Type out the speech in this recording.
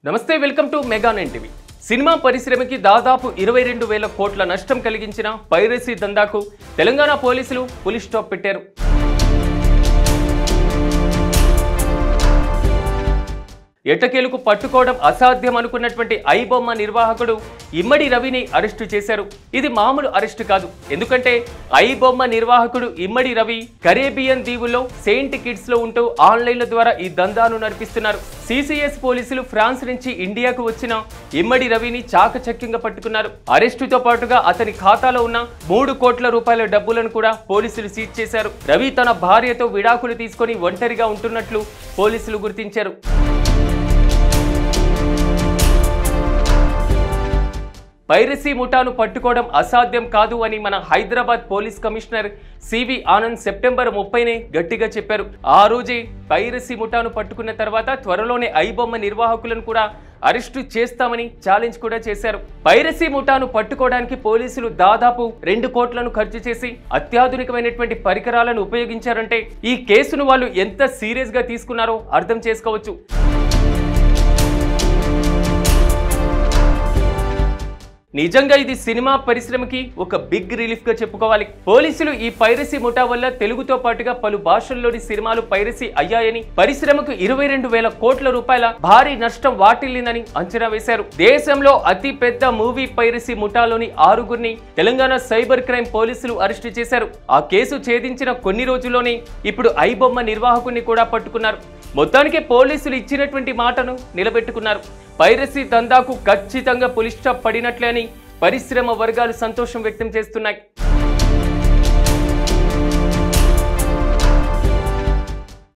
నమస్తే welcome to mega 9 TV. Cinema పరిశ్రమకి దాదాపు 22,000 కోట్ల నష్టం కలిగించిన పైరసీ దందాకు తెలంగాణ పోలీసులు పులి స్టాప్ పెట్టారు. ఎట్టకేలకు పట్టుకోవడం అసాధ్యం అనుకున్నటువంటి ఐబొమ్మ నిర్వాహకుడు ఇమ్మడి రవిని అరెస్టు చేశారు. ఇది మామూలు అరెస్టు కాదు. ఎందుకంటే ఐబొమ్మ నిర్వాహకుడు ఇమ్మడి రవి కరేబియన్ దీవుల్లో సెయింట్ కిట్స్ లో ఉంటూ ఆన్లైన్ల ద్వారా ఈ దందాను నడిపిస్తున్నారు. సిసిఎస్ పోలీసులు ఫ్రాన్స్ నుంచి ఇండియాకు వచ్చిన ఇమ్మడి రవిని చాకచక్యంగా పట్టుకున్నారు. అరెస్టుతో పాటుగా అతని ఖాతాలో ఉన్న 3 కోట్ల రూపాయల డబ్బులను కూడా పోలీసులు సీజ్ చేశారు. రవి తన భార్యతో విడాకులు తీసుకొని ఒంటరిగా ఉంటున్నట్లు పోలీసులు గుర్తించారు. పైరసీ ముఠాను పట్టుకోవడం అసాధ్యం కాదు అని మన Hyderabad police commissioner CV Anand September 30నే గట్టిగా చెప్పారు. ఆ రోజే పైరసీ ముఠాను పట్టుకున్న తర్వాత త్వరలోనే ఐబొమ్మ నిర్వాహకులను కూడా అరెస్టు చేస్తామని ఛాలెంజ్ కూడా చేశారు. పైరసీ ముఠాను పట్టుకోవడానికి పోలీసులు దాదాపు 2 కోట్లను ఖర్చు చేసి అత్యాధునికమైనటువంటి పరికరాలను ఉపయోగించారంటే ఈ కేసును వాళ్ళు ఎంత సీరియస్ గా తీసుకున్నారో అర్థం చేసుకోవచ్చు. నిజంగా ఇది సినిమా పరిశ్రమకి ఒక బిగ్ రిలీఫ్ గా చెప్పుకోవాలి. పోలీసులు ఈ పైరసీ ముఠా వల్ల తెలుగుతో పాటుగా పలు భాషల్లోని సినిమాలు పైరసీ అయ్యాయని, పరిశ్రమకు 22,000 కోట్ల రూపాయల భారీ నష్టం వాటిల్లిందని అంచనా వేశారు. దేశంలో అతి పెద్ద మూవీ పైరసీ ముఠాలోని 6గురిని తెలంగాణ సైబర్ క్రైమ్ పోలీసులు అరెస్టు చేశారు. ఆ కేసు ఛేదించిన కొన్ని రోజుల్లోనే ఇప్పుడు ఐబొమ్మ నిర్వాహకుడిని కూడా పట్టుకున్నారు. మొత్తానికి పోలీసులు ఇచ్చినటువంటి మాటను నిలబెట్టుకున్నారు. పైరసీ దందాకు ఖచ్చితంగా పులి స్టాప్ పడినట్లే అని పరిశ్రమ వర్గాలు సంతోషం వ్యక్తం చేస్తున్నాయి.